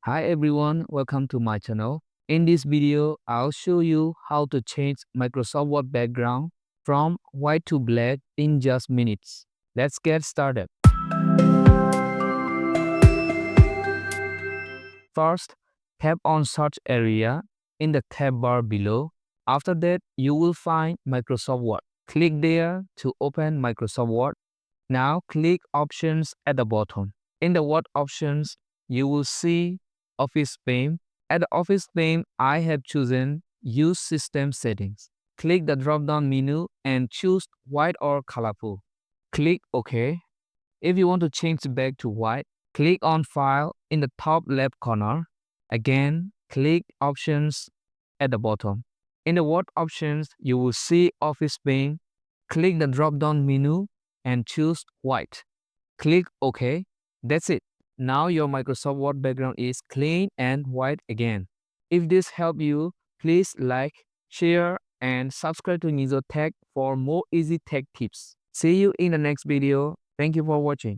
Hi everyone, welcome to my channel. In this video, I'll show you how to change Microsoft Word background from white to black in just minutes. Let's get started. First, tap on search area in the tab bar below. After that, you will find Microsoft Word. Click there to open Microsoft Word. Now click Options at the bottom. In the Word options, you will see Office pane. At the Office pane, I have chosen Use System Settings. Click the drop-down menu and choose white or colorful. Click OK. If you want to change back to white, click on File in the top left corner. Again, click Options at the bottom. In the Word options, you will see Office pane. Click the drop-down menu and choose white. Click OK. That's it. Now your Microsoft Word background is clean and white again. If this helped you, please like, share, and subscribe to NyiZaw Tech for more easy tech tips. See you in the next video. Thank you for watching.